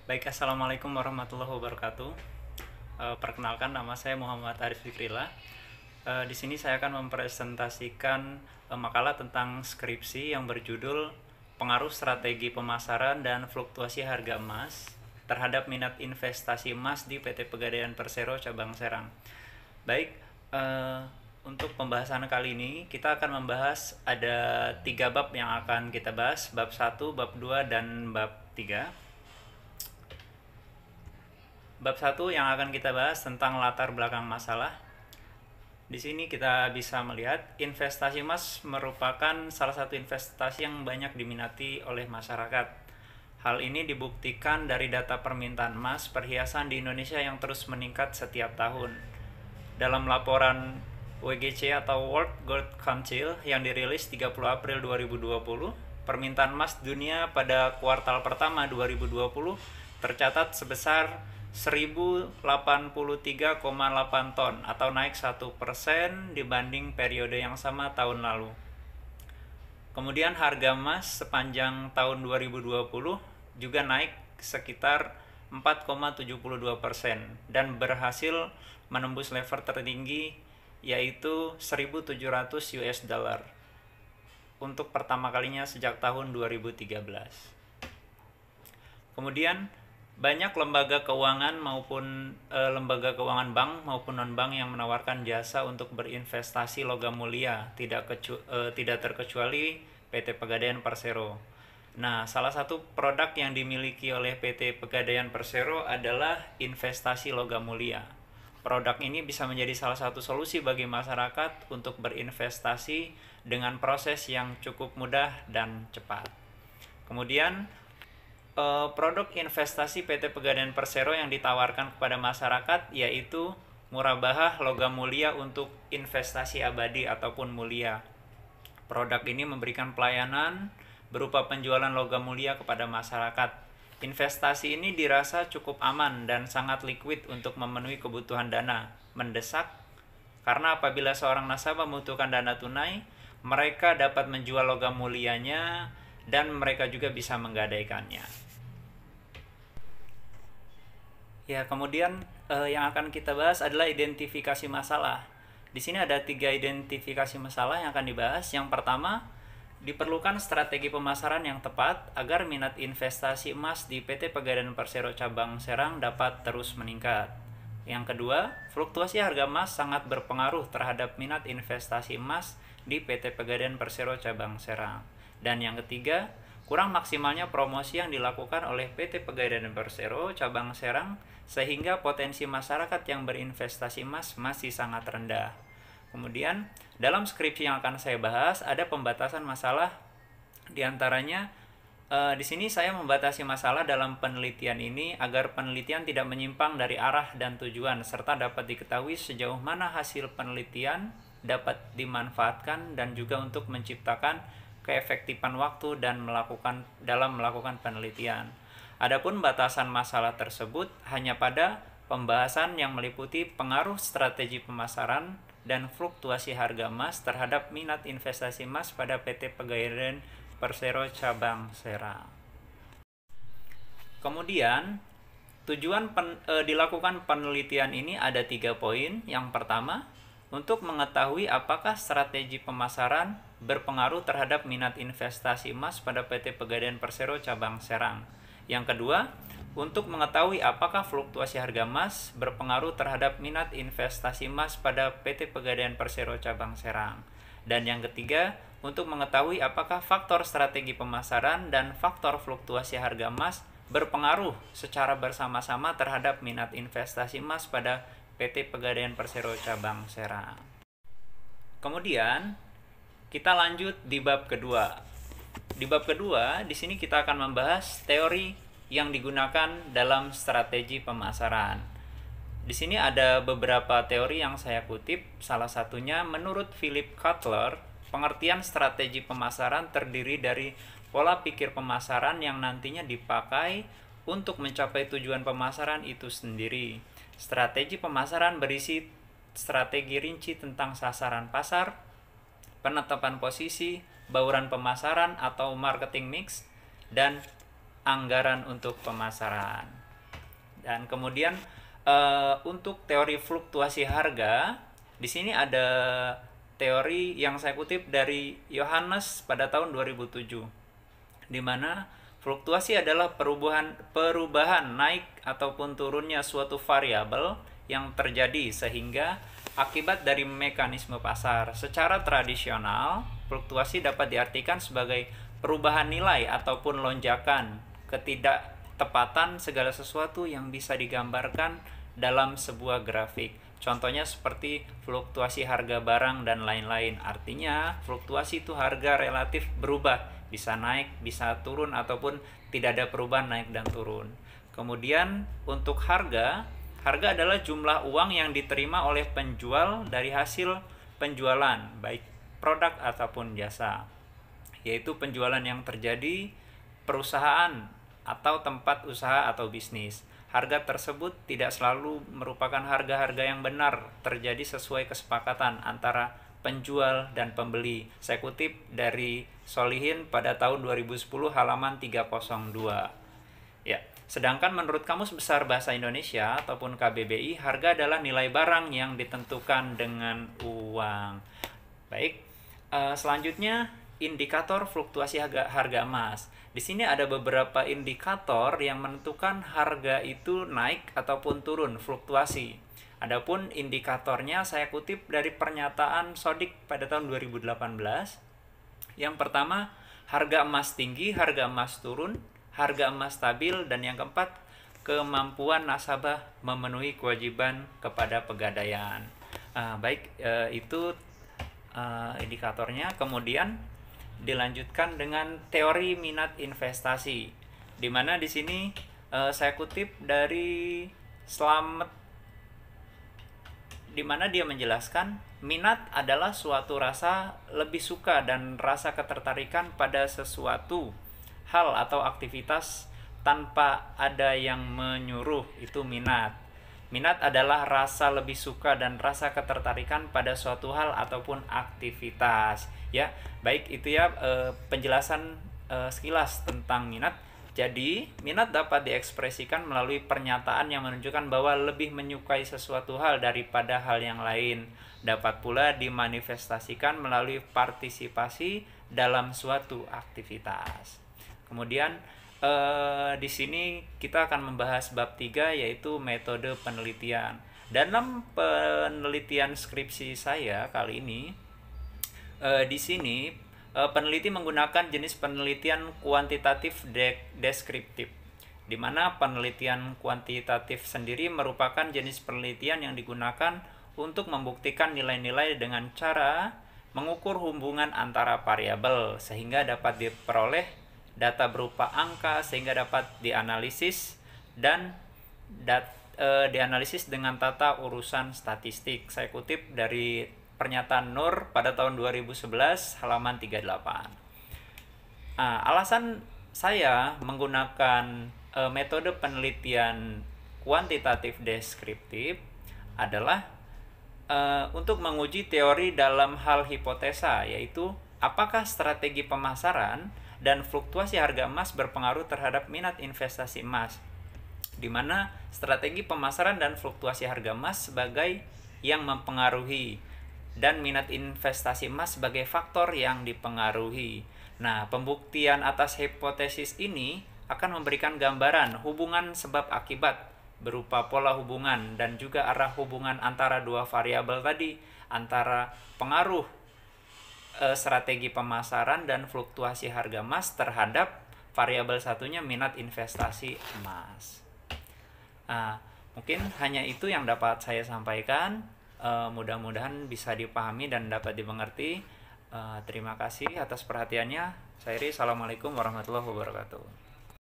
Baik, assalamualaikum warahmatullahi wabarakatuh. Perkenalkan, nama saya Muhammad Arif Fikrila. Di sini saya akan mempresentasikan makalah tentang skripsi yang berjudul Pengaruh Strategi Pemasaran dan Fluktuasi Harga Emas terhadap Minat Investasi Emas di PT Pegadaian Persero Cabang Serang. Baik, untuk pembahasan kali ini kita akan membahas ada 3 bab yang akan kita bahas, bab 1, bab 2, dan bab 3. Bab 1 yang akan kita bahas tentang latar belakang masalah. Di sini kita bisa melihat investasi emas merupakan salah satu investasi yang banyak diminati oleh masyarakat. Hal ini dibuktikan dari data permintaan emas perhiasan di Indonesia yang terus meningkat setiap tahun. Dalam laporan WGC atau World Gold Council yang dirilis 30 April 2020, permintaan emas dunia pada kuartal pertama 2020 tercatat sebesar 1083,8 ton atau naik 1% dibanding periode yang sama tahun lalu. Kemudian harga emas sepanjang tahun 2020 juga naik sekitar 4,72% dan berhasil menembus level tertinggi yaitu 1.700 US dollar untuk pertama kalinya sejak tahun 2013. Kemudian banyak lembaga keuangan maupun lembaga keuangan bank maupun non-bank yang menawarkan jasa untuk berinvestasi logam mulia, tidak terkecuali PT Pegadaian Persero. Nah, salah satu produk yang dimiliki oleh PT Pegadaian Persero adalah investasi logam mulia. Produk ini bisa menjadi salah satu solusi bagi masyarakat untuk berinvestasi dengan proses yang cukup mudah dan cepat. Kemudian produk investasi PT Pegadaian Persero yang ditawarkan kepada masyarakat yaitu murabahah logam mulia untuk investasi abadi ataupun mulia. Produk ini memberikan pelayanan berupa penjualan logam mulia kepada masyarakat. Investasi ini dirasa cukup aman dan sangat liquid untuk memenuhi kebutuhan dana mendesak, karena apabila seorang nasabah membutuhkan dana tunai, mereka dapat menjual logam mulianya dan mereka juga bisa menggadaikannya. Ya, kemudian yang akan kita bahas adalah identifikasi masalah. Di sini ada 3 identifikasi masalah yang akan dibahas. Yang pertama, diperlukan strategi pemasaran yang tepat agar minat investasi emas di PT Pegadaian Persero Cabang Serang dapat terus meningkat. Yang kedua, fluktuasi harga emas sangat berpengaruh terhadap minat investasi emas di PT Pegadaian Persero Cabang Serang. Dan yang ketiga, kurang maksimalnya promosi yang dilakukan oleh PT Pegadaian Persero Cabang Serang sehingga potensi masyarakat yang berinvestasi emas masih sangat rendah. Kemudian, dalam skripsi yang akan saya bahas ada pembatasan masalah, diantaranya di sini saya membatasi masalah dalam penelitian ini agar penelitian tidak menyimpang dari arah dan tujuan serta dapat diketahui sejauh mana hasil penelitian dapat dimanfaatkan dan juga untuk menciptakan keefektifan waktu dan dalam melakukan penelitian. Adapun batasan masalah tersebut hanya pada pembahasan yang meliputi pengaruh strategi pemasaran dan fluktuasi harga emas terhadap minat investasi emas pada PT Pegadaian Persero Cabang Serang. Kemudian, dilakukan penelitian ini ada 3 poin. Yang pertama, untuk mengetahui apakah strategi pemasaran berpengaruh terhadap minat investasi emas pada PT Pegadaian Persero Cabang Serang. Yang kedua, untuk mengetahui apakah fluktuasi harga emas berpengaruh terhadap minat investasi emas pada PT Pegadaian Persero Cabang Serang. Dan yang ketiga, untuk mengetahui apakah faktor strategi pemasaran dan faktor fluktuasi harga emas berpengaruh secara bersama-sama terhadap minat investasi emas pada PT Pegadaian Persero Cabang Serang. Kemudian, kita lanjut di bab kedua. Di bab kedua, di sini kita akan membahas teori yang digunakan dalam strategi pemasaran. Di sini ada beberapa teori yang saya kutip. Salah satunya menurut Philip Kotler, pengertian strategi pemasaran terdiri dari pola pikir pemasaran yang nantinya dipakai untuk mencapai tujuan pemasaran itu sendiri. Strategi pemasaran berisi strategi rinci tentang sasaran pasar, penetapan posisi, bauran pemasaran atau marketing mix, dan anggaran untuk pemasaran. Dan kemudian untuk teori fluktuasi harga, di sini ada teori yang saya kutip dari Yohanes pada tahun 2007, di mana fluktuasi adalah perubahan naik ataupun turunnya suatu variabel yang terjadi sehingga akibat dari mekanisme pasar. Secara tradisional, fluktuasi dapat diartikan sebagai perubahan nilai ataupun lonjakan, ketidaktepatan segala sesuatu yang bisa digambarkan dalam sebuah grafik. Contohnya seperti fluktuasi harga barang dan lain-lain. Artinya, fluktuasi itu harga relatif berubah, bisa naik, bisa turun, ataupun tidak ada perubahan naik dan turun. Kemudian untuk harga adalah jumlah uang yang diterima oleh penjual dari hasil penjualan, baik produk ataupun jasa, yaitu penjualan yang terjadi perusahaan atau tempat usaha atau bisnis. Harga tersebut tidak selalu merupakan harga-harga yang benar, terjadi sesuai kesepakatan antara penjual dan pembeli. Saya kutip dari Solihin pada tahun 2010 halaman 302. Ya, sedangkan menurut Kamus Besar Bahasa Indonesia ataupun KBBI, harga adalah nilai barang yang ditentukan dengan uang. Baik, selanjutnya indikator fluktuasi harga emas. Di sini ada beberapa indikator yang menentukan harga itu naik ataupun turun, fluktuasi. Adapun indikatornya saya kutip dari pernyataan Sodik pada tahun 2018. Yang pertama, harga emas tinggi, harga emas turun, harga emas stabil, dan yang keempat, kemampuan nasabah memenuhi kewajiban kepada pegadaian. Itu indikatornya. Kemudian dilanjutkan dengan teori minat investasi, di mana di sini saya kutip dari Slamet, di mana dia menjelaskan minat adalah suatu rasa lebih suka dan rasa ketertarikan pada sesuatu hal atau aktivitas tanpa ada yang menyuruh, itu minat. Minat adalah rasa lebih suka dan rasa ketertarikan pada suatu hal ataupun aktivitas. Ya, baik itu ya penjelasan sekilas tentang minat. Jadi, minat dapat diekspresikan melalui pernyataan yang menunjukkan bahwa lebih menyukai sesuatu hal daripada hal yang lain. Dapat pula dimanifestasikan melalui partisipasi dalam suatu aktivitas. Kemudian di sini kita akan membahas bab 3, yaitu metode penelitian. Dalam penelitian skripsi saya kali ini, di sini peneliti menggunakan jenis penelitian kuantitatif deskriptif, di mana penelitian kuantitatif sendiri merupakan jenis penelitian yang digunakan untuk membuktikan nilai-nilai dengan cara mengukur hubungan antara variabel sehingga dapat diperoleh data berupa angka sehingga dapat dianalisis dan dianalisis dengan tata urusan statistik. Saya kutip dari pernyataan Nur pada tahun 2011 halaman 38. Alasan saya menggunakan metode penelitian kuantitatif deskriptif adalah untuk menguji teori dalam hal hipotesa, yaitu apakah strategi pemasaran dan fluktuasi harga emas berpengaruh terhadap minat investasi emas, di mana strategi pemasaran dan fluktuasi harga emas sebagai yang mempengaruhi dan minat investasi emas sebagai faktor yang dipengaruhi. Nah, pembuktian atas hipotesis ini akan memberikan gambaran hubungan sebab akibat berupa pola hubungan dan juga arah hubungan antara dua variabel tadi, antara pengaruh strategi pemasaran dan fluktuasi harga emas terhadap variabel satunya minat investasi emas. Mungkin hanya itu yang dapat saya sampaikan. Mudah-mudahan bisa dipahami dan dapat dimengerti. Terima kasih atas perhatiannya. Saya Iri, assalamualaikum warahmatullahi wabarakatuh.